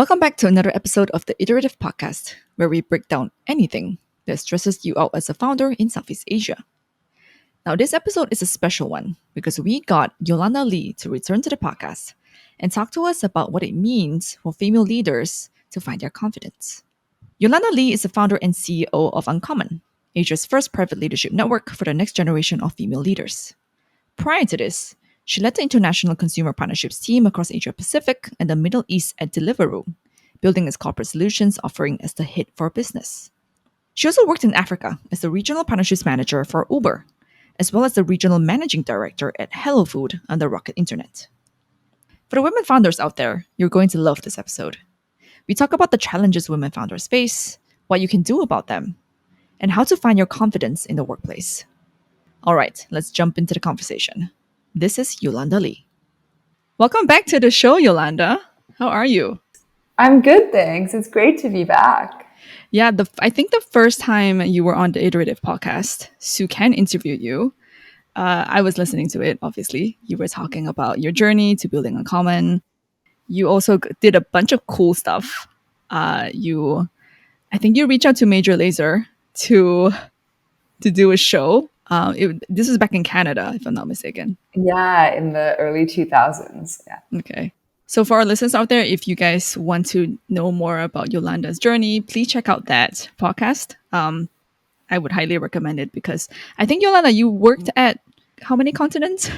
Welcome back to another episode of the Iterative Podcast, where we break down anything that stresses you out as a founder in Southeast Asia. Now, this episode is a special one because we got Yolanda Lee to return to the podcast and talk to us about what it means for female leaders to find their confidence. Yolanda Lee is the founder and CEO of Uncommon, Asia's first private leadership network for the next generation of female leaders. Prior to this, she led the international consumer partnerships team across Asia Pacific and the Middle East at Deliveroo, building its corporate solutions offering as the hit for business. She also worked in Africa as the regional partnerships manager for Uber, as well as the regional managing director at HelloFood under Rocket Internet. For the women founders out there, you're going to love this episode. We talk about the challenges women founders face, what you can do about them, and how to find your confidence in the workplace. All right, let's jump into the conversation. This is Yolanda Lee. Welcome back to the show, Yolanda. How are you? I'm good, thanks. It's great to be back. Yeah, I think the first time you were on the Iterative podcast, Sue Ken interviewed you. I was listening to it, obviously. You were talking about your journey to building Uncommon. You also did a bunch of cool stuff. I think you reached out to Major Lazer to do a show. This is back in Canada, if I'm not mistaken. Yeah, in the early 2000s. Yeah. Okay. So for our listeners out there, if you guys want to know more about Yolanda's journey, please check out that podcast. I would highly recommend it because I think, Yolanda, you worked at how many continents?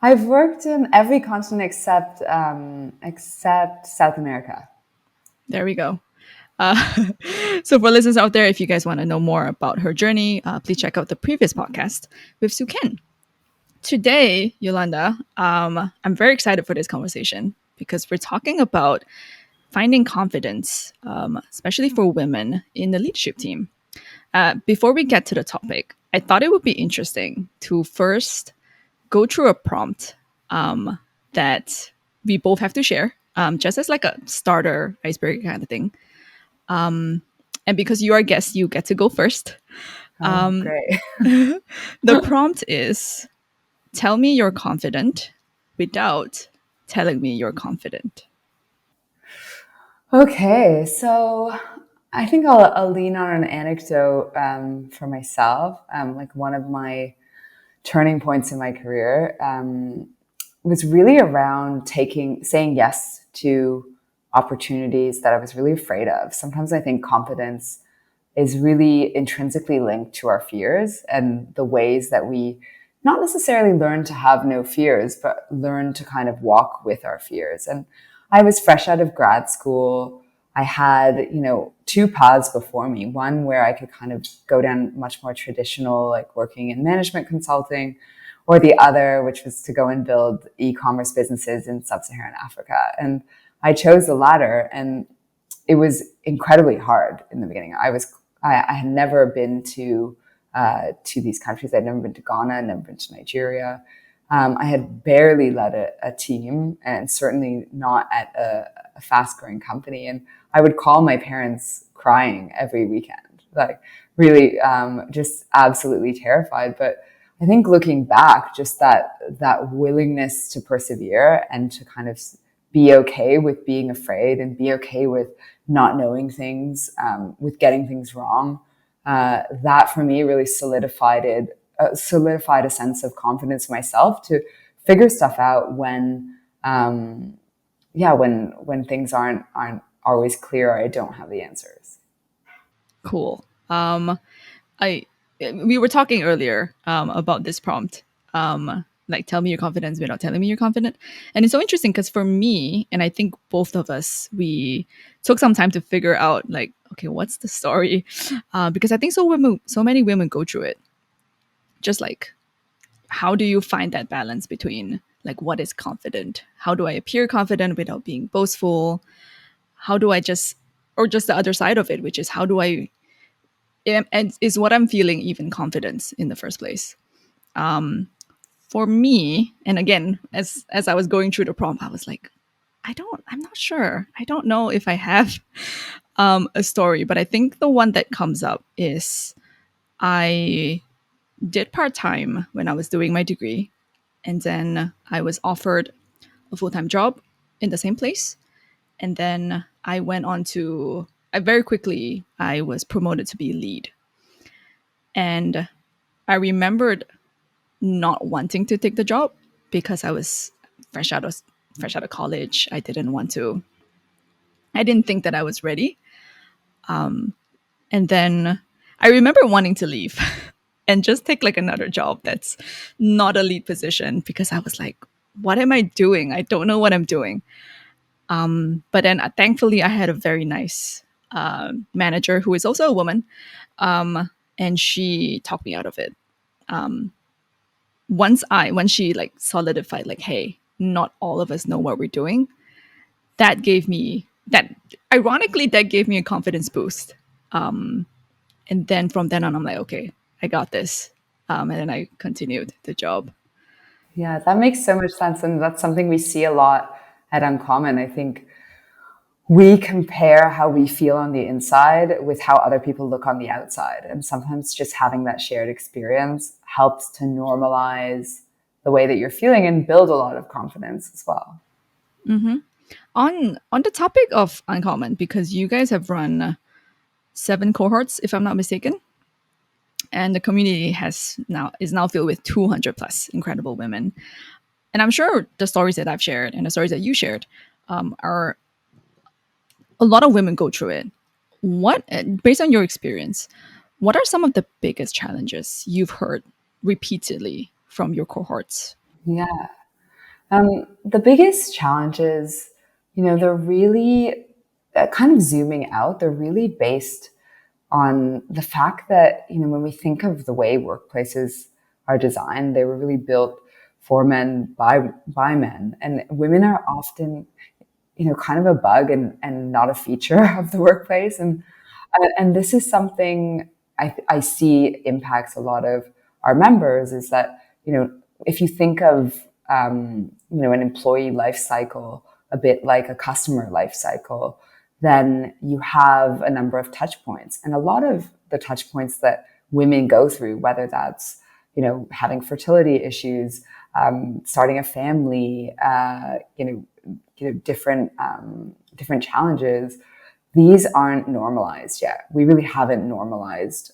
I've worked in every continent except South America. There we go. So for listeners out there, if you guys want to know more about her journey, please check out the previous podcast with Sue Ken. Today, Yolanda, I'm very excited for this conversation because we're talking about finding confidence, especially for women in the leadership team. Before we get to the topic, I thought it would be interesting to first go through a prompt that we both have to share, just as like a starter icebreaker kind of thing. And because you are a guest, you get to go first. Great. The prompt is, tell me you're confident without telling me you're confident. Okay, so I think I'll lean on an anecdote for myself. Like one of my turning points in my career was really around saying yes to opportunities that I was really afraid of. Sometimes I think confidence is really intrinsically linked to our fears and the ways that we not necessarily learn to have no fears, but learn to kind of walk with our fears. And I was fresh out of grad school. I had, two paths before me. One where I could kind of go down much more traditional, like working in management consulting, or the other, which was to go and build e-commerce businesses in sub-Saharan Africa. And I chose the latter, and it was incredibly hard in the beginning. I had never been to these countries. I'd never been to Ghana, I'd never been to Nigeria. I had barely led a team, and certainly not at a fast-growing company. And I would call my parents crying every weekend, like really just absolutely terrified. But I think looking back, just that willingness to persevere and to kind of be okay with being afraid and be okay with not knowing things, with getting things wrong, that for me really solidified a sense of confidence in myself to figure stuff out when things aren't always clear or I don't have the answers. Cool. We were talking earlier about this prompt, like tell me your confidence without telling me you're confident. And it's so interesting because for me, and I think both of us, we took some time to figure out like, okay, what's the story? Because I think so many women go through it. Just like, how do you find that balance between like what is confident? How do I appear confident without being boastful? How do I just the other side of it, which is how do I, and is what I'm feeling even confidence in the first place? For me, and again, as I was going through the prompt, I was like, I'm not sure. I don't know if I have a story, but I think the one that comes up is I did part-time when I was doing my degree, and then I was offered a full-time job in the same place. And then I went on to, I very quickly, I was promoted to be lead. And I remembered not wanting to take the job because I was fresh out of fresh out of college. I didn't think that I was ready. And then I remember wanting to leave and just take like another job that's not a lead position because I was like, what am I doing? I don't know what I'm doing. But then thankfully, I had a very nice manager who is also a woman, and she talked me out of it. When she like solidified, like, hey, not all of us know what we're doing, that gave me that. Ironically, that gave me a confidence boost. And then from then on, I'm like, okay, I got this. And then I continued the job. Yeah, that makes so much sense. And that's something we see a lot at Uncommon. I think we compare how we feel on the inside with how other people look on the outside. And sometimes just having that shared experience helps to normalize the way that you're feeling and build a lot of confidence as well. On the topic of Uncommon, because you guys have run 7 cohorts, if I'm not mistaken, and the community is now filled with 200 plus incredible women. And I'm sure the stories that I've shared and the stories that you shared are a lot of women go through it. What, based on your experience, what are some of the biggest challenges you've heard repeatedly from your cohorts? Yeah. The biggest challenges, they're really kind of zooming out. They're really based on the fact that, when we think of the way workplaces are designed, they were really built for men by men, and women are often, kind of a bug and not a feature of the workplace. And this is something I see impacts a lot of our members is that, if you think of, an employee life cycle, a bit like a customer life cycle, then you have a number of touch points. And a lot of the touch points that women go through, whether that's, having fertility issues, starting a family, different challenges, these aren't normalized yet. We really haven't normalized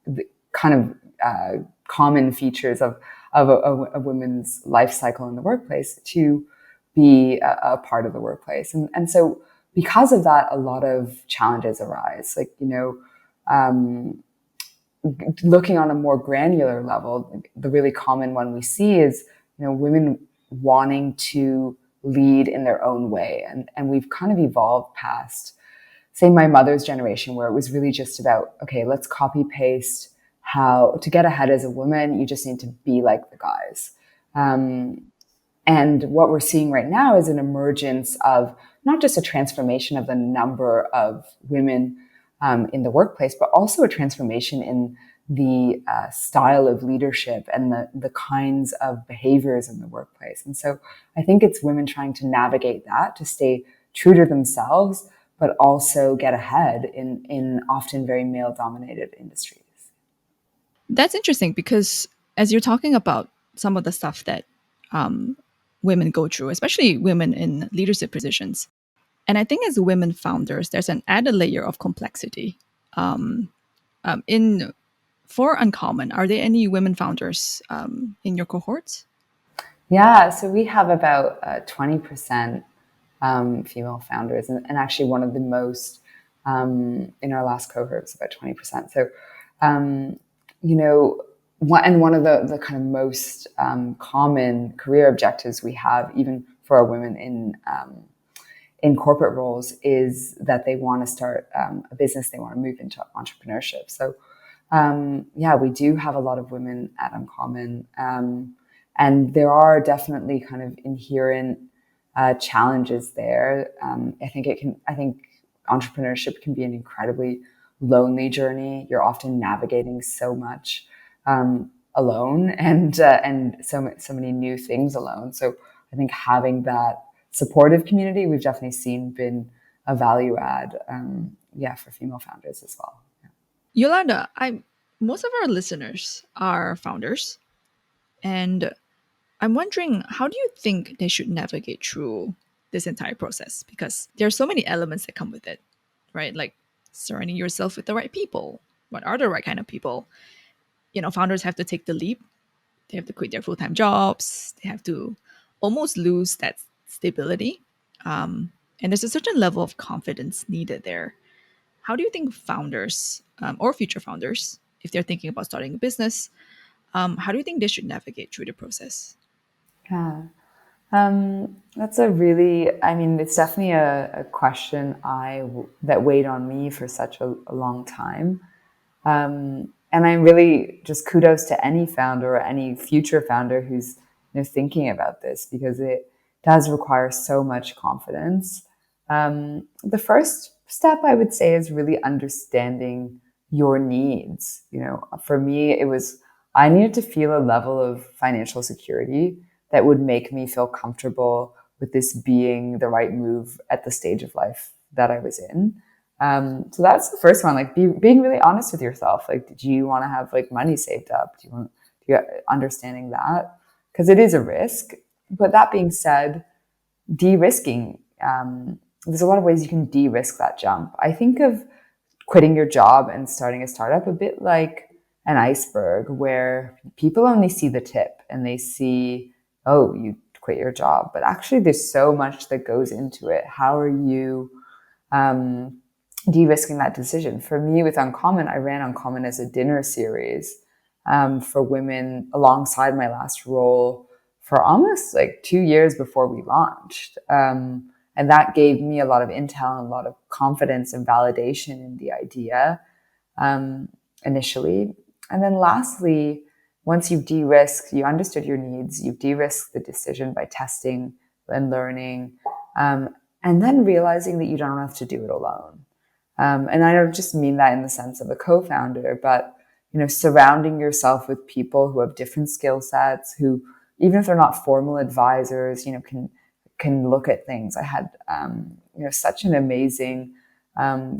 the kind of common features of a woman's life cycle in the workplace to be a part of the workplace. And so because of that, a lot of challenges arise. Like, looking on a more granular level, the really common one we see is, women wanting to lead in their own way. And we've kind of evolved past, say, my mother's generation, where it was really just about, okay, let's copy paste how to get ahead as a woman. You just need to be like the guys. And what we're seeing right now is an emergence of not just a transformation of the number of women in the workplace, but also a transformation in the style of leadership and the kinds of behaviors in the workplace. And so I think it's women trying to navigate that, to stay true to themselves, but also get ahead in often very male-dominated industries. That's interesting because as you're talking about some of the stuff that women go through, especially women in leadership positions, and I think as women founders, there's an added layer of complexity. In For Uncommon, are there any women founders in your cohorts? Yeah, so we have about 20% female founders, and actually one of the most in our last cohort is about 20%. So, one of the kind of most common career objectives we have, even for our women in corporate roles, is that they want to start a business. They want to move into entrepreneurship. So, we do have a lot of women at Uncommon, and there are definitely kind of inherent challenges there. I think entrepreneurship can be an incredibly lonely journey. You're often navigating so much alone, and so many new things alone. So I think having that supportive community, we've definitely seen been a value add, for female founders as well. Yeah. Yolanda, most of our listeners are founders, and I'm wondering, how do you think they should navigate through this entire process because there are so many elements that come with it, right? Like surrounding yourself with the right people. What are the right kind of people? Founders have to take the leap. They have to quit their full-time jobs. They have to almost lose that stability. And there's a certain level of confidence needed there. How do you think founders or future founders, if they're thinking about starting a business, how do you think they should navigate through the process? Yeah. That's a really, I mean, it's definitely a question that weighed on me for such a long time. And I really just kudos to any founder or any future founder who's thinking about this, because it does require so much confidence. The first step I would say is really understanding your needs. For me, I needed to feel a level of financial security that would make me feel comfortable with this being the right move at the stage of life that I was in. So that's the first one, like being really honest with yourself. Like, do you want to have like money saved up? Do you understanding that? Because it is a risk. But that being said, de-risking, there's a lot of ways you can de-risk that jump. I think of quitting your job and starting a startup a bit like an iceberg, where people only see the tip and they see, oh, you quit your job. But actually there's so much that goes into it. How are you de-risking that decision? For me, with Uncommon, I ran Uncommon as a dinner series for women alongside my last role for almost like 2 years before we launched. And that gave me a lot of intel and a lot of confidence and validation in the idea initially. And then lastly, once you've de-risked, you understood your needs, you've de-risked the decision by testing and learning, and then realizing that you don't have to do it alone. And I don't just mean that in the sense of a co-founder, but surrounding yourself with people who have different skill sets, who, even if they're not formal advisors, can look at things. I had such an amazing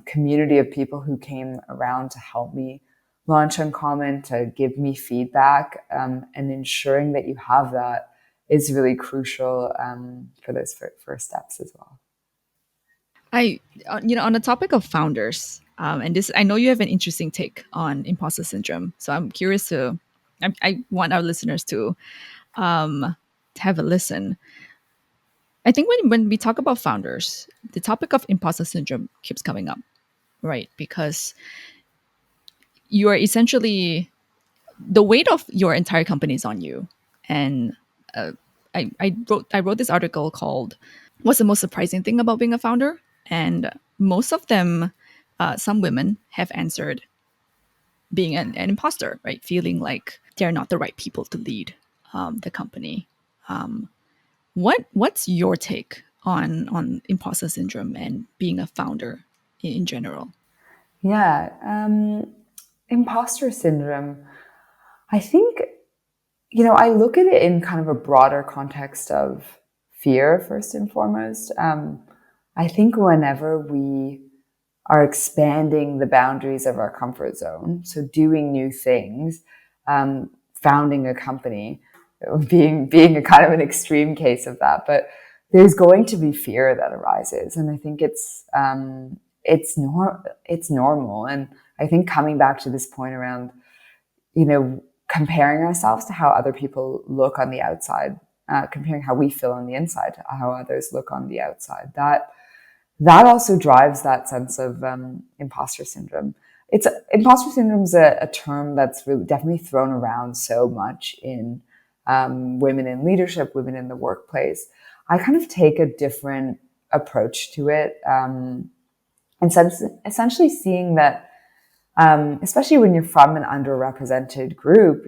community of people who came around to help me launch Uncommon, to give me feedback, and ensuring that you have that is really crucial for those first steps as well. On the topic of founders, and this, I know you have an interesting take on imposter syndrome. So I'm curious I want our listeners to have a listen. I think when we talk about founders, the topic of imposter syndrome keeps coming up, right? Because you are essentially, the weight of your entire company is on you. And I wrote this article called "What's the most surprising thing about being a founder?" And most of them, some women have answered being an imposter, right? Feeling like they're not the right people to lead the company. What's your take on imposter syndrome and being a founder in general? Yeah, imposter syndrome. I think, I look at it in kind of a broader context of fear, first and foremost. I think whenever we are expanding the boundaries of our comfort zone, so doing new things, founding a company, being a kind of an extreme case of that, but there's going to be fear that arises, and I think it's normal. And I think coming back to this point around, comparing ourselves to how other people look on the outside, comparing how we feel on the inside to how others look on the outside, that also drives that sense of imposter syndrome. Imposter syndrome is a term that's really definitely thrown around so much in women in leadership, women in the workplace. I kind of take a different approach to it, and essentially seeing that, especially when you're from an underrepresented group,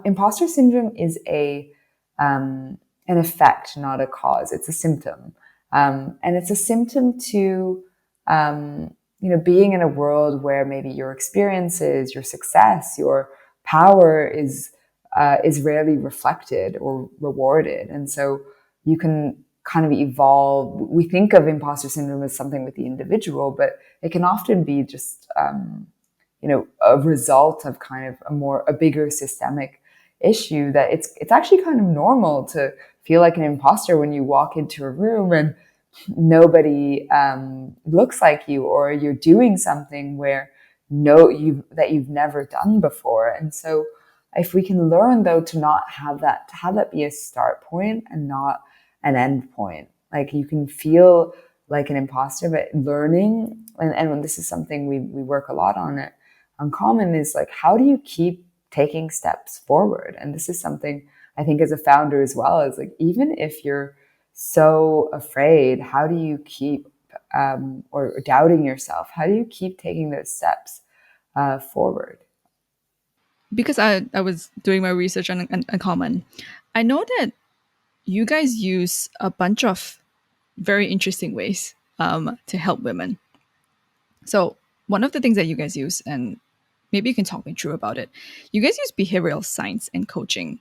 imposter syndrome is an effect, not a cause. It's a symptom. And it's a symptom to, being in a world where maybe your experiences, your success, your power is rarely reflected or rewarded. And so you can kind of evolve. We think of imposter syndrome as something with the individual, but it can often be just, a result of kind of a bigger systemic issue, that it's actually kind of normal to feel like an imposter when you walk into a room and nobody looks like you, or you're doing something where that you've never done before. And so if we can learn, though, to not have that, to have that be a start point and not an end point. Like, you can feel like an imposter, but learning, and this is something we work a lot on at Uncommon, is like, how do you keep taking steps forward? And this is something I think as a founder as well, is like, even if you're so afraid, how do you keep or doubting yourself? How do you keep taking those steps forward? Because I was doing my research on Uncommon, I know that you guys use a bunch of very interesting ways to help women. So one of the things that you guys use, and maybe you can talk me through about it, you guys use behavioral science and coaching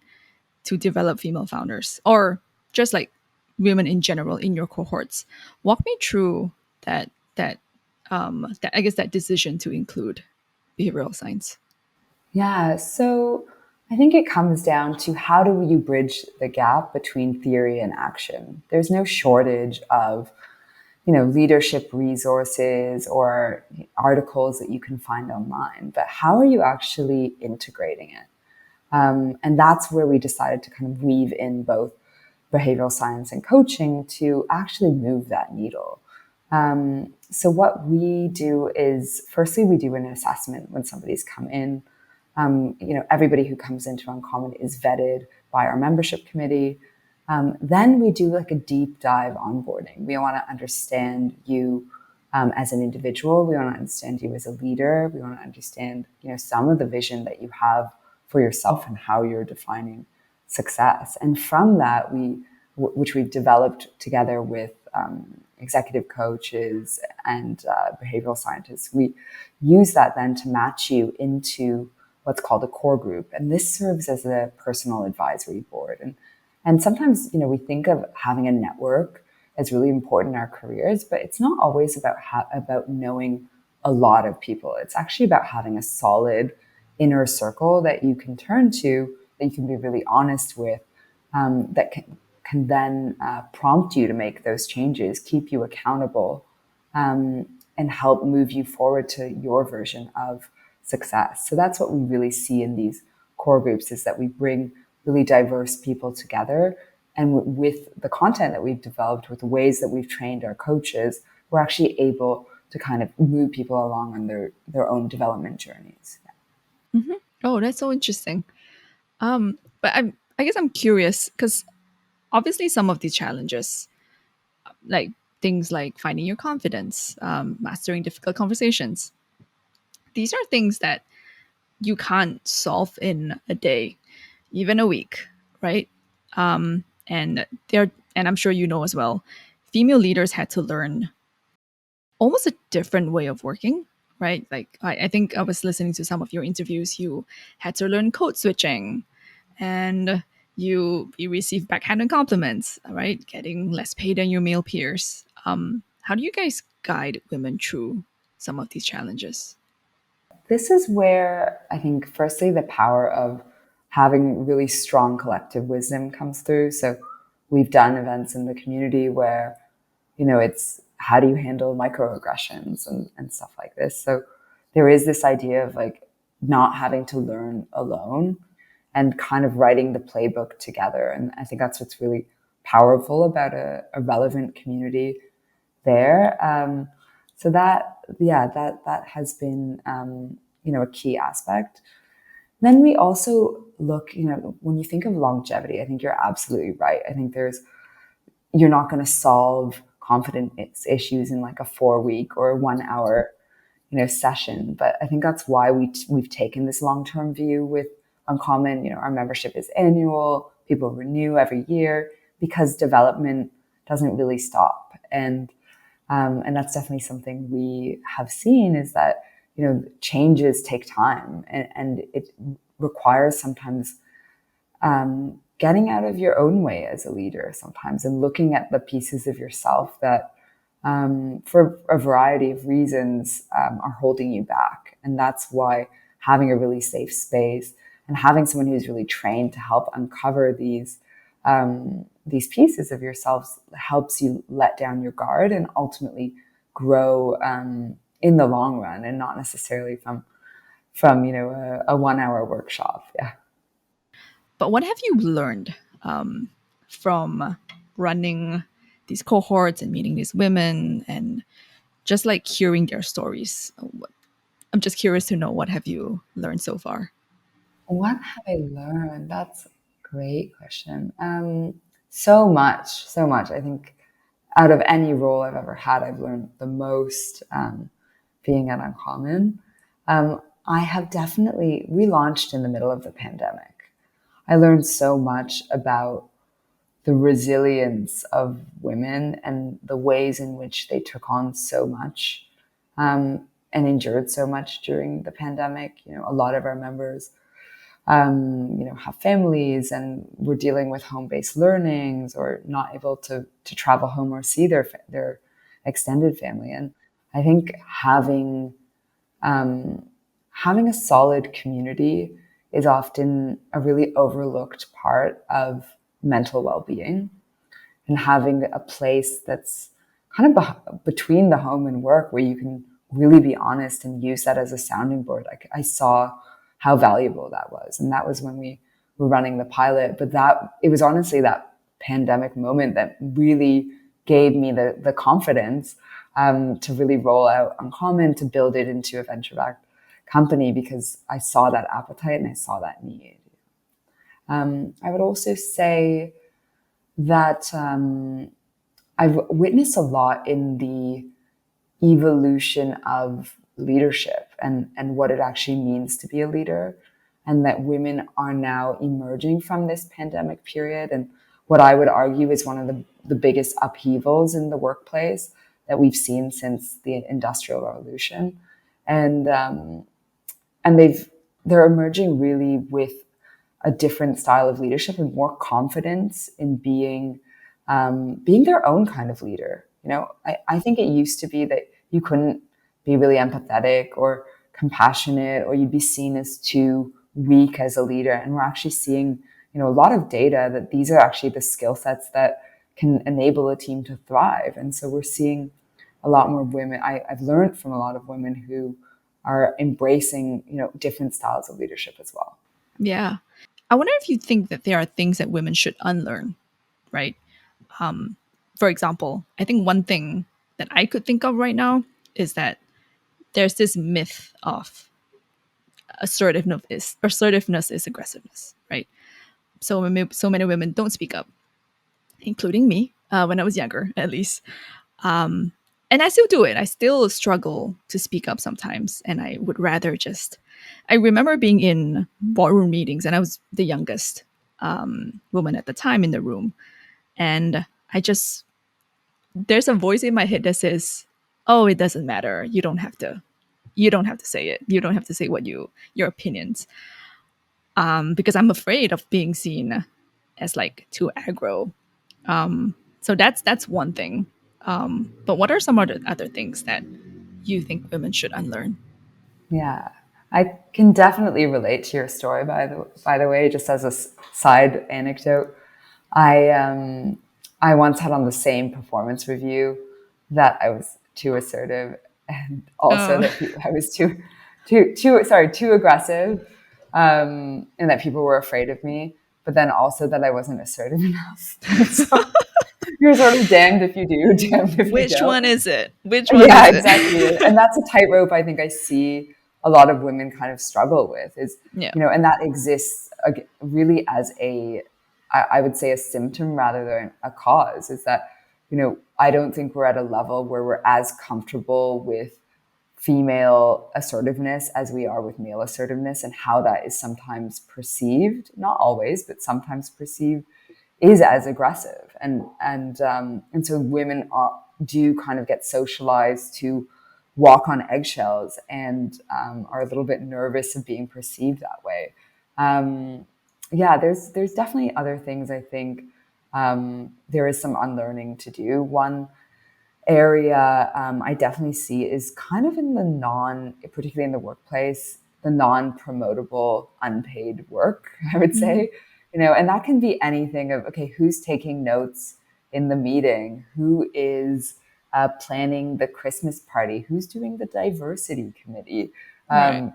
to develop female founders, or just like women in general in your cohorts. Walk me through that I guess that decision to include behavioral science. Yeah, so I think it comes down to, how do you bridge the gap between theory and action? There's no shortage of, leadership resources or articles that you can find online, but how are you actually integrating it? And that's where we decided to kind of weave in both behavioral science and coaching to actually move that needle. So what we do is, firstly, we do an assessment when somebody's come in. Everybody who comes into Uncommon is vetted by our membership committee. Then we do like a deep dive onboarding. We want to understand you as an individual. We want to understand you as a leader. We want to understand, some of the vision that you have for yourself and how you're defining success. And from that, which we've developed together with executive coaches and behavioral scientists, we use that then to match you into what's called a core group. And this serves as a personal advisory board. And sometimes, we think of having a network as really important in our careers, but it's not always about knowing a lot of people. It's actually about having a solid inner circle that you can turn to, that you can be really honest with, that can then prompt you to make those changes, keep you accountable, and help move you forward to your version of success. So that's what we really see in these core groups, is that we bring really diverse people together. And with the content that we've developed, with the ways that we've trained our coaches, we're actually able to kind of move people along on their own development journeys. Mm-hmm. Oh, that's so interesting. But I guess I'm curious because obviously some of these challenges, like things like finding your confidence, mastering difficult conversations, these are things that you can't solve in a day, even a week, right? And I'm sure you know as well, female leaders had to learn almost a different way of working, right? Like I think I was listening to some of your interviews. You had to learn code switching, and you receive backhanded compliments, right? Getting less pay than your male peers. How do you guys guide women through some of these challenges? This is where I think, firstly, the power of having really strong collective wisdom comes through. So we've done events in the community where, it's, how do you handle microaggressions and stuff like this. So there is this idea of like not having to learn alone and kind of writing the playbook together. And I think that's what's really powerful about a relevant community there. So that has been, a key aspect. Then we also look, when you think of longevity, I think you're absolutely right. I think you're not going to solve confidence issues in like a 4-week or 1 hour, session. But I think that's why we've taken this long-term view with Uncommon. Our membership is annual. People renew every year because development doesn't really stop. And that's definitely something we have seen, is that, changes take time, and it requires sometimes getting out of your own way as a leader sometimes, and looking at the pieces of yourself that, for a variety of reasons, are holding you back. And that's why having a really safe space and having someone who's really trained to help uncover these these pieces of yourselves helps you let down your guard and ultimately grow in the long run, and not necessarily from a 1 hour workshop. Yeah. But what have you learned from running these cohorts and meeting these women and just like hearing their stories? I'm just curious to know, what have you learned so far? What have I learned? That's a great question. So much, so much. I think out of any role I've ever had, I've learned the most being at Uncommon. I have definitely, we launched in the middle of the pandemic. I learned so much about the resilience of women and the ways in which they took on so much and endured so much during the pandemic. A lot of our members have families and we're dealing with home-based learnings or not able to travel home or see their extended family. And I think having a solid community is often a really overlooked part of mental well-being, and having a place that's kind of between the home and work where you can really be honest and use that as a sounding board. I saw how valuable that was. And that was when we were running the pilot. But it was honestly that pandemic moment that really gave me the confidence to really roll out Uncommon, to build it into a venture-backed company, because I saw that appetite and I saw that need. I would also say that I've witnessed a lot in the evolution of leadership and what it actually means to be a leader, and that women are now emerging from this pandemic period. And what I would argue is one of the biggest upheavals in the workplace that we've seen since the Industrial Revolution. And they're emerging really with a different style of leadership and more confidence in being their own kind of leader. I think it used to be that you couldn't be really empathetic or compassionate, or you'd be seen as too weak as a leader. And we're actually seeing, a lot of data that these are actually the skill sets that can enable a team to thrive. And so we're seeing a lot more women. I've learned from a lot of women who are embracing, different styles of leadership as well. Yeah. I wonder if you think that there are things that women should unlearn, right? For example, I think one thing that I could think of right now is that there's this myth of assertiveness is aggressiveness, right? So many women don't speak up, including me, when I was younger, at least. And I still do it. I still struggle to speak up sometimes, and I would rather just. I remember being in boardroom meetings, and I was the youngest woman at the time in the room, and there's a voice in my head that says, "Oh, it doesn't matter. You don't have to. You don't have to say it. You don't have to say your opinions." Because I'm afraid of being seen as like too aggro. So that's one thing. But what are some other things that you think women should unlearn? Yeah, I can definitely relate to your story. By the way, just as a side anecdote, I once had on the same performance review that I was too assertive, and also Oh. that I was too aggressive, and that people were afraid of me. But then also that I wasn't assertive enough. So you're sort of damned if you do, damned if you Which don't. one is it? Which one Yeah, is it? exactly. And that's a tightrope I think I see a lot of women kind of struggle with is, Yeah. and that exists really as I would say a symptom rather than a cause, is that, I don't think we're at a level where we're as comfortable with female assertiveness as we are with male assertiveness, and how that is sometimes perceived, not always, but sometimes perceived is as aggressive. And so women do kind of get socialized to walk on eggshells and are a little bit nervous of being perceived that way. Yeah, there's definitely other things. I think there is some unlearning to do. One area I definitely see is kind of in particularly in the workplace, the non-promotable unpaid work, I would say. And that can be anything of, okay, who's taking notes in the meeting? Who is planning the Christmas party? Who's doing the diversity committee? Right.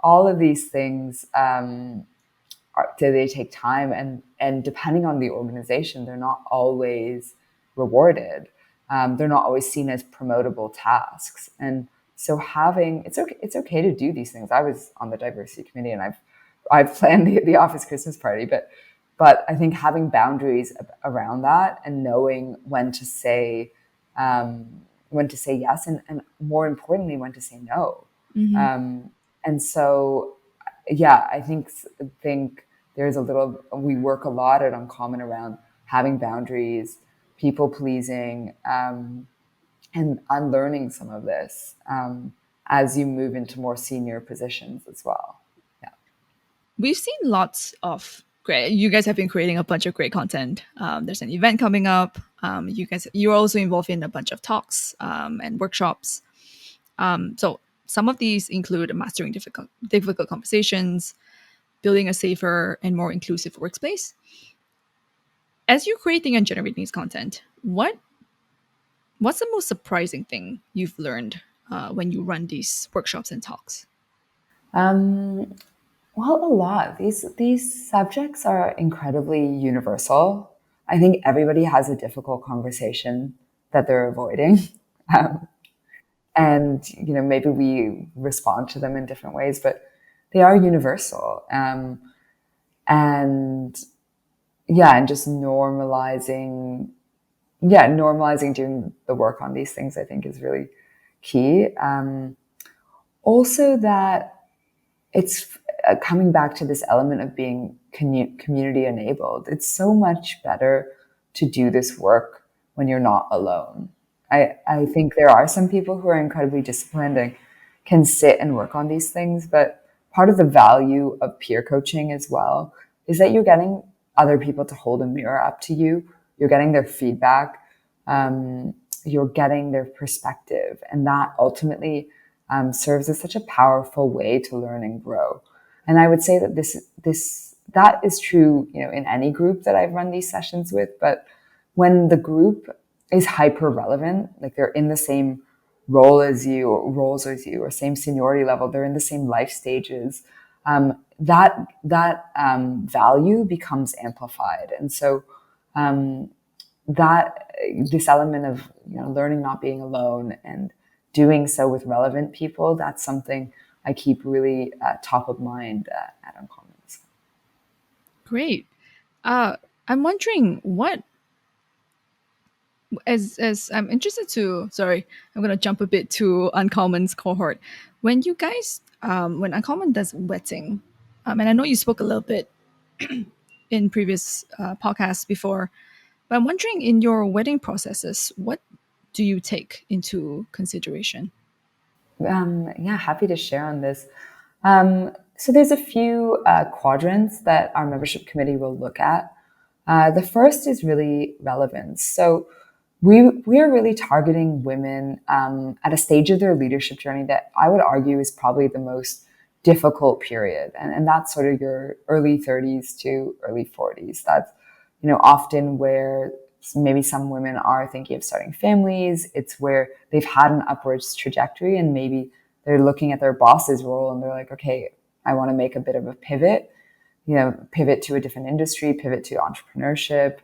All of these things, do they take time? And depending on the organization, they're not always rewarded. They're not always seen as promotable tasks. And so it's okay to do these things. I was on the diversity committee, and I've planned the office Christmas party, but I think having boundaries around that and knowing when to say yes, and more importantly, when to say no. Mm-hmm. And so, yeah, I think we work a lot at Uncommon around having boundaries, people pleasing, and unlearning some of this as you move into more senior positions as well. Yeah. We've seen lots of great. You guys have been creating a bunch of great content. There's an event coming up. You're also involved in a bunch of talks and workshops. So some of these include mastering difficult conversations, building a safer and more inclusive workplace. As you're creating and generating this content, what's the most surprising thing you've learned when you run these workshops and talks? Um, well, a lot. These subjects are incredibly universal. I think everybody has a difficult conversation that they're avoiding. Um, and maybe we respond to them in different ways, but they are universal. And yeah, and just normalizing doing the work on these things, I think, is really key. Also, that it's coming back to this element of being community enabled. It's so much better to do this work when you're not alone. I think there are some people who are incredibly disciplined and can sit and work on these things, but part of the value of peer coaching as well is that you're getting other people to hold a mirror up to you. You're getting their feedback. You're getting their perspective, and that ultimately serves as such a powerful way to learn and grow. And I would say that that is true, in any group that I've run these sessions with. But when the group is hyper relevant, like they're in the same roles as you, or same seniority level, they're in the same life stages, that value becomes amplified. And so that this element of learning, not being alone, and doing so with relevant people, that's something I keep really top of mind at Uncommons. Great. I'm wondering as I'm interested to. Sorry, I'm gonna jump a bit to Uncommon's cohort. When you guys, when Uncommon does vetting, and I know you spoke a little bit in previous podcasts before, but I'm wondering in your wedding processes, what do you take into consideration? Yeah, happy to share on this. So there's a few quadrants that our membership committee will look at. The first is really relevance. So we are really targeting women at a stage of their leadership journey that I would argue is probably the most difficult period. And that's sort of your early 30s to early 40s. That's, often where maybe some women are thinking of starting families. It's where they've had an upwards trajectory, and maybe they're looking at their boss's role and they're like, okay, I want to make a bit of a pivot, pivot to a different industry, pivot to entrepreneurship.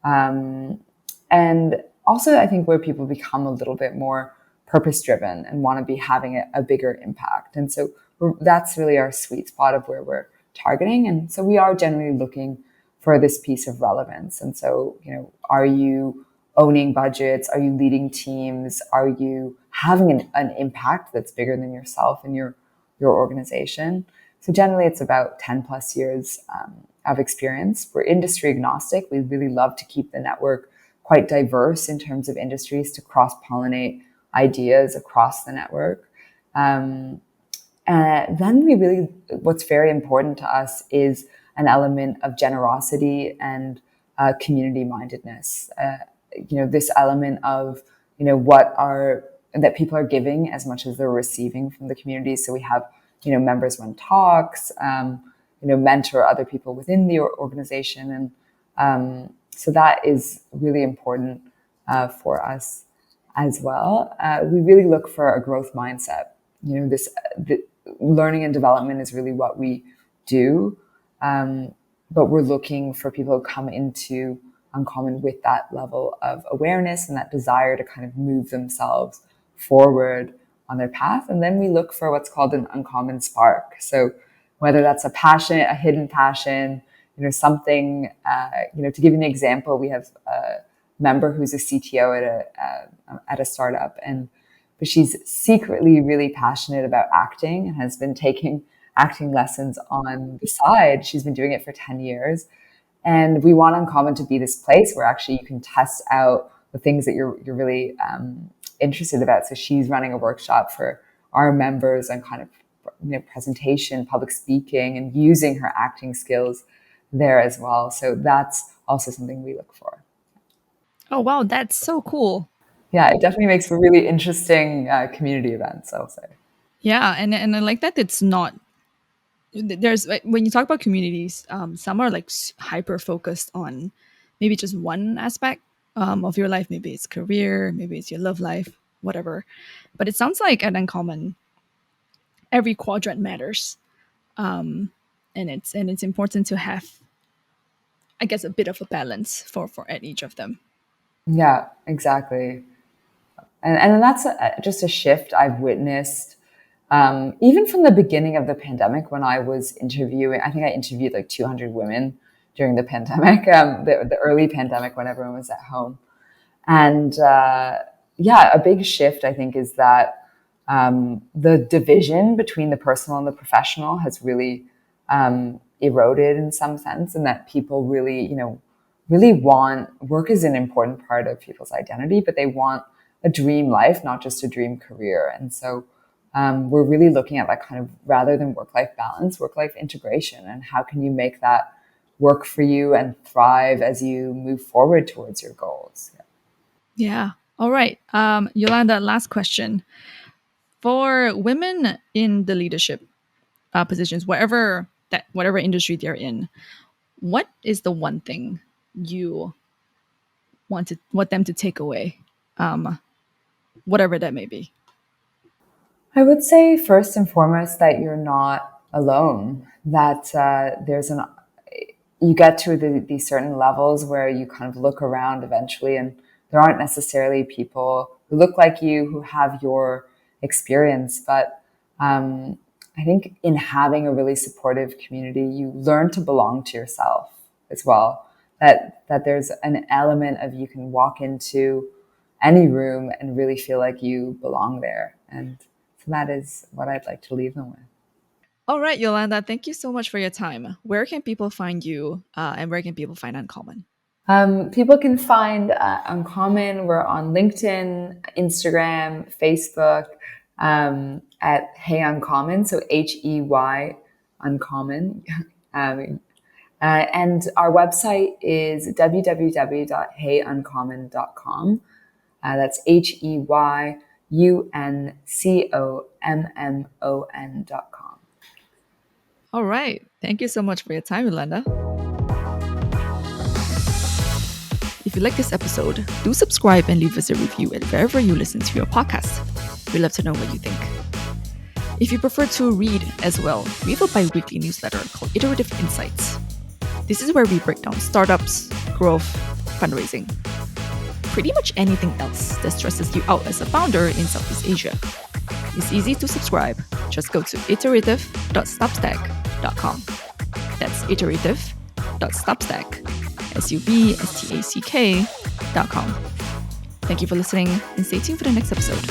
And also, I think where people become a little bit more purpose driven and want to be having a bigger impact. And so that's really our sweet spot of where we're targeting. And so we are generally looking for this piece of relevance. And so, are you owning budgets? Are you leading teams? Are you having an impact that's bigger than yourself and your organization? So generally, it's about 10 plus years of experience. We're industry agnostic. We really love to keep the network quite diverse in terms of industries to cross-pollinate ideas across the network. Then what's very important to us is an element of generosity and community mindedness. This element of, that people are giving as much as they're receiving from the community. So we have, members run talks. mentor other people within the organization. And so that is really important for us as well. We really look for a growth mindset. The learning and development is really what we do. But we're looking for people who come into Uncommon with that level of awareness and that desire to kind of move themselves forward on their path. And then we look for what's called an uncommon spark. So whether that's a passion, a hidden passion, something, to give you an example, we have a member who's a CTO at a startup, but she's secretly really passionate about acting and has been taking acting lessons on the side. She's been doing it for 10 years. And we want Uncommon to be this place where actually you can test out the things that you're really interested about. So she's running a workshop for our members on kind of presentation, public speaking, and using her acting skills there as well. So that's also something we look for. Oh, wow. That's so cool. Yeah, it definitely makes for really interesting community events, I'll say. Yeah. And I like that it's not, there's, when you talk about communities, some are like hyper focused on maybe just one aspect of your life. Maybe it's career, maybe it's your love life, whatever. But it sounds like at Uncommon, every quadrant matters. And it's important to have, I guess, a bit of a balance for at each of them. Yeah, exactly. And that's just a shift I've witnessed, even from the beginning of the pandemic when I was interviewing. I think I interviewed like 200 women during the pandemic, the early pandemic when everyone was at home. And a big shift, I think, is that the division between the personal and the professional has really eroded in some sense, and that people really want work is an important part of people's identity, but they want a dream life, not just a dream career. And so we're really looking at that kind of, rather than work-life balance, work-life integration, and how can you make that work for you and thrive as you move forward towards your goals. Yeah. All right. Yolanda, last question. For women in the leadership positions, whatever industry they're in, what is the one thing you want them to take away, whatever that may be? I would say first and foremost that you're not alone, that you get to these certain levels where you kind of look around eventually and there aren't necessarily people who look like you, who have your experience. But I think in having a really supportive community, you learn to belong to yourself as well. That there's an element of you can walk into any room and really feel like you belong there. And so that is what I'd like to leave them with. All right, Yolanda, thank you so much for your time. Where can people find you and where can people find Uncommon? People can find Uncommon. We're on LinkedIn, Instagram, Facebook, at Hey Uncommon. So HEY Uncommon. And our website is www.heyuncommon.com. That's HEYUNCOMMON.com. All right. Thank you so much for your time, Yolanda. If you like this episode, do subscribe and leave us a review at wherever you listen to your podcast. We'd love to know what you think. If you prefer to read as well, we have a bi-weekly newsletter called Iterative Insights. This is where we break down startups, growth, fundraising, pretty much anything else that stresses you out as a founder in Southeast Asia. It's easy to subscribe. Just go to iterative.substack.com. That's iterative.substack.com. Thank you for listening and stay tuned for the next episode.